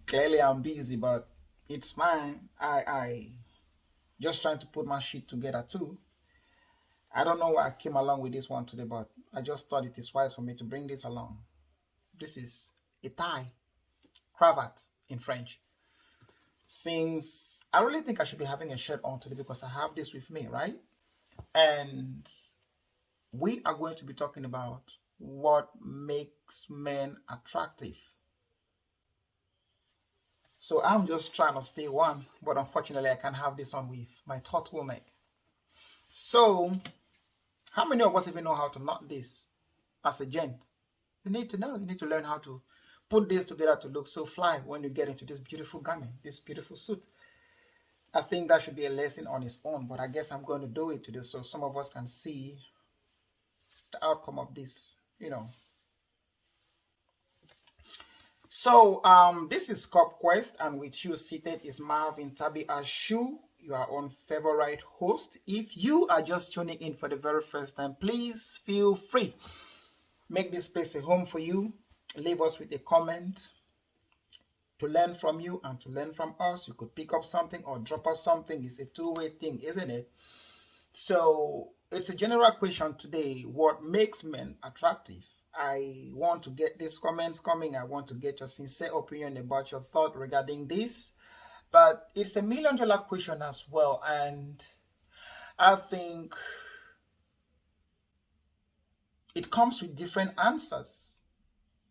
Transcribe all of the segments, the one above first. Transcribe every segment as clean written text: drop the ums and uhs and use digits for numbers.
Clearly, I'm busy, but it's fine. I just trying to put my shit together too. I don't know why I came along with this one today, but I just thought it is wise for me to bring this along. This is a tie, cravat in French. Since I really think I should be having a shirt on today because I have this with me, right? And we are going to be talking about what makes men attractive. So I'm just trying to stay one, but unfortunately I can't have this on with my turtleneck. So how many of us even know how to knot this as a gent? You need to know. You need to learn how to put this together to look so fly when you get into this beautiful garment, this beautiful suit. I think that should be a lesson on its own, but I guess I'm going to do it today so some of us can see the outcome of this. So this is Cop Quest, and with you seated is Marvin Tabi Ashu, your own favorite host. If you are just tuning in for the very first time, please feel free. Make this place a home for you. Leave us with a comment to learn from you and to learn from us. You could pick up something or drop us something. It's a two-way thing, isn't it? So it's a general question today. What makes men attractive? I want to get these comments coming. I want to get your sincere opinion about your thought regarding this. But it's a $1,000,000 question as well. And I think it comes with different answers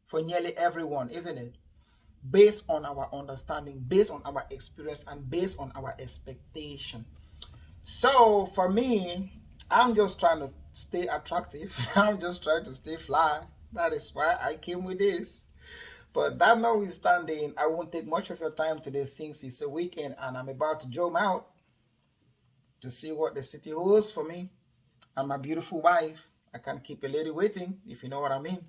for nearly everyone, isn't it? Based on our understanding, based on our experience, and based on our expectation. So for me, I'm just trying to stay attractive. I'm just trying to stay fly. That is why I came with this. But that notwithstanding, I won't take much of your time today since it's a weekend and I'm about to jump out to see what the city holds for me and my beautiful wife. I can't keep a lady waiting, if you know what I mean.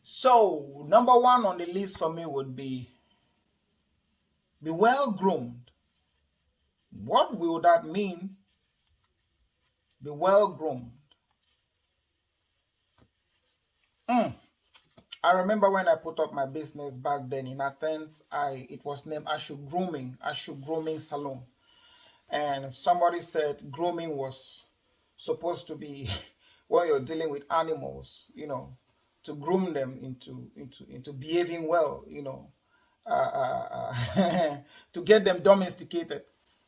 So, number one on the list for me would be well-groomed. What will that mean? Be well-groomed. I remember when I put up my business back then in Athens, it was named Ashu Grooming Salon. And somebody said grooming was supposed to be when you're dealing with animals, to groom them into behaving well, to get them domesticated.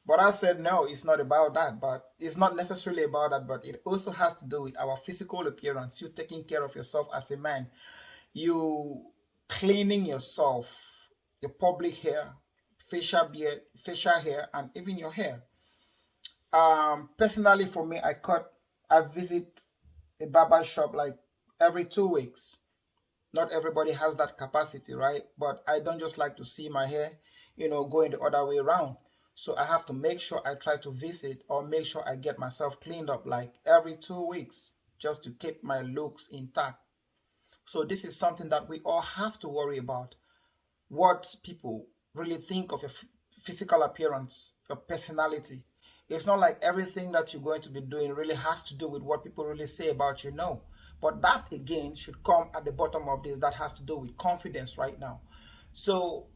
But I said, no, it's not about that. But it's not necessarily about that, but it also has to do with our physical appearance. You taking care of yourself as a man, you cleaning yourself, your public hair, facial beard, facial hair, and even your hair. Personally, for me, I visit a barber shop like every 2 weeks. Not everybody has that capacity, right? But I don't just like to see my hair, going the other way around. So I have to make sure I try to visit or make sure I get myself cleaned up like every 2 weeks just to keep my looks intact. So this is something that we all have to worry about. What people really think of your physical appearance, your personality. It's not like everything that you're going to be doing really has to do with what people really say about you. No. But that again should come at the bottom of this. That has to do with confidence right now. So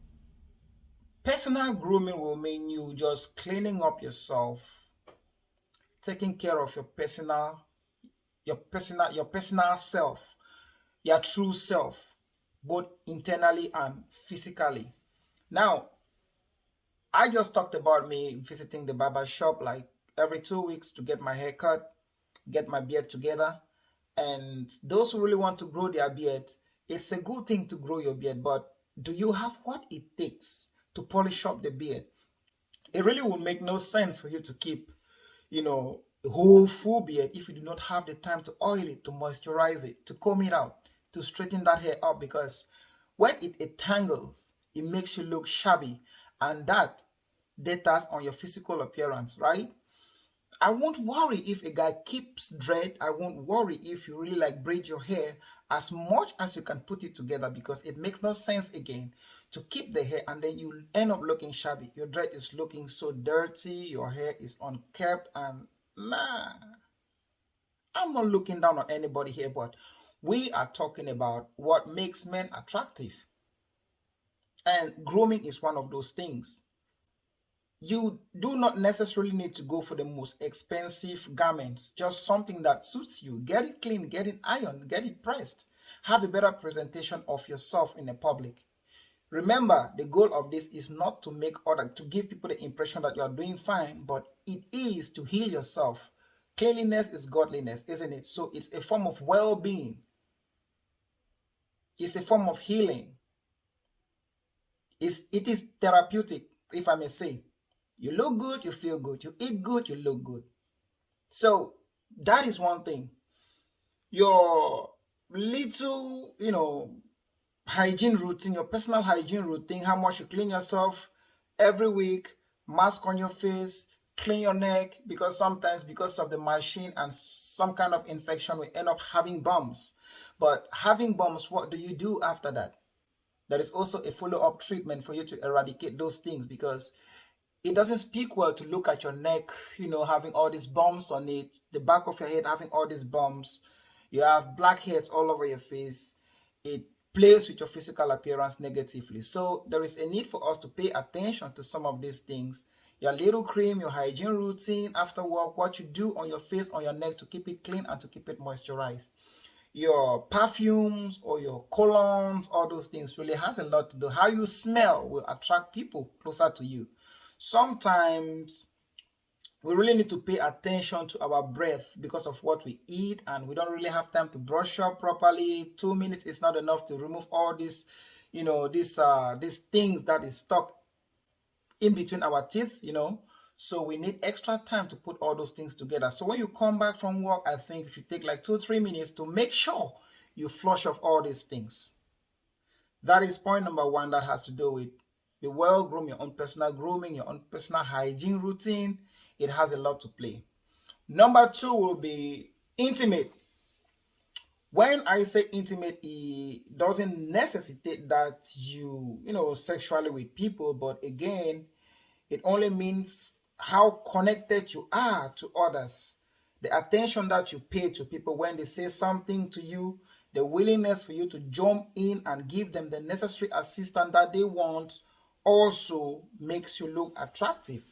personal grooming will mean you just cleaning up yourself, taking care of your personal self, your true self, both internally and physically. Now, I just talked about me visiting the barber shop like every 2 weeks to get my hair cut, get my beard together. And those who really want to grow their beard, it's a good thing to grow your beard, but do you have what it takes to polish up the beard? It really will make no sense for you to keep, a whole full beard if you do not have the time to oil it, to moisturize it, to comb it out, to straighten that hair up because when it entangles, it makes you look shabby and that deters on your physical appearance, right? I won't worry if a guy keeps dread. I won't worry if you really like braid your hair as much as you can put it together because it makes no sense again to keep the hair and then you end up looking shabby. Your dread is looking so dirty, your hair is unkept, and nah, I'm not looking down on anybody here, but we are talking about what makes men attractive. And grooming is one of those things. You do not necessarily need to go for the most expensive garments, just something that suits you. Get it clean, get it ironed, get it pressed. Have a better presentation of yourself in the public. Remember, the goal of this is not to make other to give people the impression that you are doing fine, but it is to heal yourself. Cleanliness is godliness, isn't it? So it's a form of well-being. It's a form of healing. It is therapeutic, if I may say. You look good, you feel good. You eat good, you look good. So that is one thing. Your little, hygiene routine, your personal hygiene routine, how much you clean yourself every week, mask on your face, clean your neck, because sometimes because of the machine and some kind of infection, we end up having bumps. But having bumps, what do you do after that? There is also a follow-up treatment for you to eradicate those things, because it doesn't speak well to look at your neck, having all these bumps on it, the back of your head having all these bumps. You have blackheads all over your face. It plays with your physical appearance negatively. So there is a need for us to pay attention to some of these things. Your little cream, your hygiene routine after work, what you do on your face, on your neck to keep it clean and to keep it moisturized. Your perfumes or your colognes, all those things really has a lot to do. How you smell will attract people closer to you. Sometimes we really need to pay attention to our breath because of what we eat, and we don't really have time to brush up properly. 2 minutes is not enough to remove all these, these things that is stuck in between our teeth. So we need extra time to put all those things together. So when you come back from work, I think you should take like 2-3 minutes to make sure you flush off all these things. That is point number one, that has to do with be well groomed, your own personal grooming, your own personal hygiene routine. It has a lot to play. Number two will be intimate. When I say intimate, it doesn't necessitate that sexually with people, but again, it only means how connected you are to others, the attention that you pay to people when they say something to you, the willingness for you to jump in and give them the necessary assistance that they want also makes you look attractive.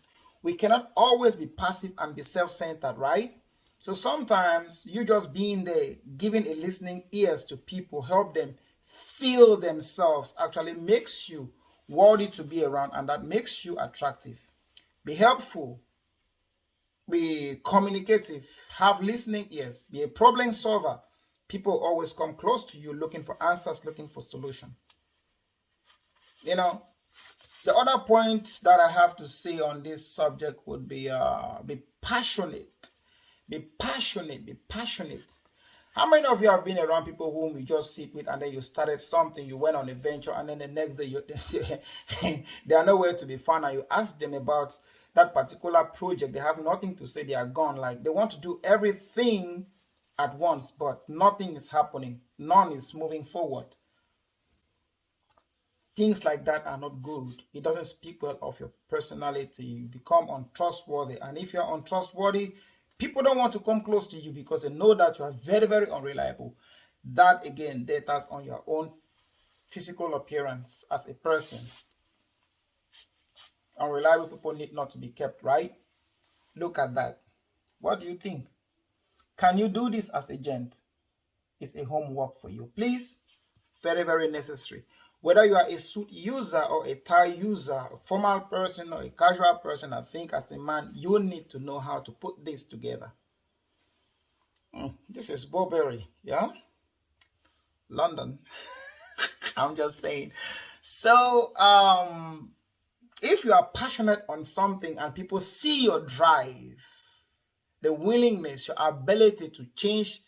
We cannot always be passive and be self-centered, right? So sometimes you just being there, giving a listening ears to people, help them feel themselves, actually makes you worthy to be around, and that makes you attractive. Be helpful, be communicative, have listening ears, be a problem solver. People always come close to you looking for answers, looking for solution. The other point that I have to say on this subject would be passionate. Be passionate, be passionate. How many of you have been around people whom you just sit with, and then you started something, you went on a venture, and then the next day they are nowhere to be found, and you ask them about that particular project, they have nothing to say, they are gone. Like, they want to do everything at once, but nothing is happening. None is moving forward. Things like that are not good. It doesn't speak well of your personality. You become untrustworthy. And if you're untrustworthy, people don't want to come close to you because they know that you are very, very unreliable. That, again, datas on your own physical appearance as a person. Unreliable people need not to be kept, right? Look at that. What do you think? Can you do this as a gent? It's a homework for you. Please, very, very necessary. Whether you are a suit user or a tie user, a formal person or a casual person, I think as a man, you need to know how to put this together. This is Burberry, yeah? London. I'm just saying. So, if you are passionate on something and people see your drive, the willingness, your ability to change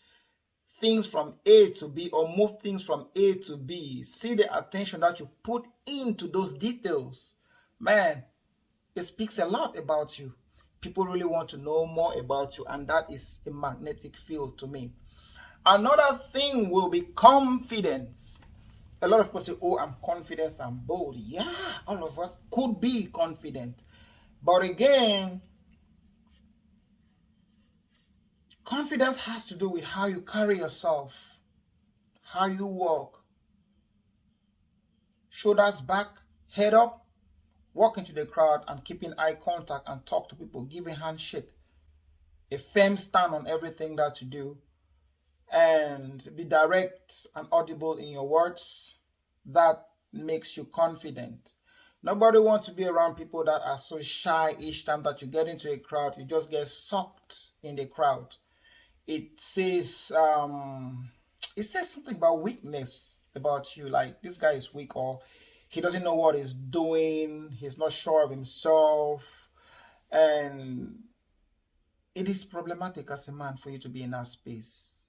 things from A to B or move things from A to B, see the attention that you put into those details, man, it speaks a lot about you. People really want to know more about you, and that is a magnetic field to me. Another thing will be confidence. A lot of people say, oh, I'm confident, I'm bold. Yeah, all of us could be confident. But again, confidence has to do with how you carry yourself, how you walk, shoulders back, Head up, walk into the crowd and keeping eye contact and talk to people, give a handshake, a firm stand on everything that you do, and be direct and audible in your words. That makes you confident. Nobody wants to be around people that are so shy. Each time that you get into a crowd, you just get sucked in the crowd. It says something about weakness about you, like this guy is weak, or he doesn't know what he's doing, he's not sure of himself. And it is problematic as a man for you to be in that space.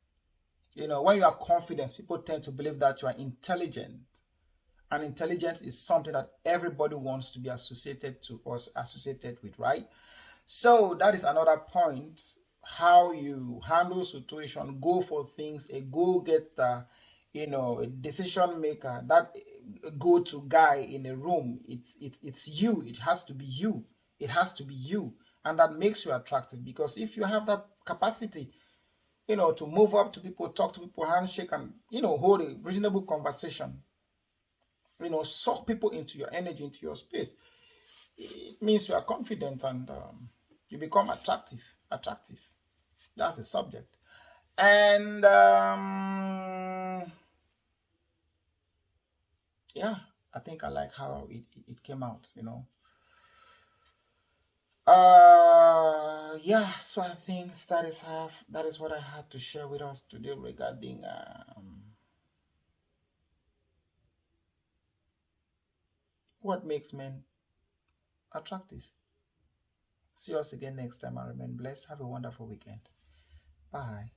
When you are confident, people tend to believe that you are intelligent. And intelligence is something that everybody wants to be associated to or associated with, right? So that is another point. How you handle situation, go for things, a go-getter, a decision maker, that go-to guy in a room. It's you. It has to be you. It has to be you, and that makes you attractive. Because if you have that capacity, to move up to people, talk to people, handshake, and hold a reasonable conversation, suck people into your energy, into your space, it means you are confident and you become attractive. Attractive. That's the subject. And yeah, I think I like how it came out. Yeah, so I think that is what I had to share with us today regarding what makes men attractive. See us again next time. I remain blessed. Have a wonderful weekend. Bye.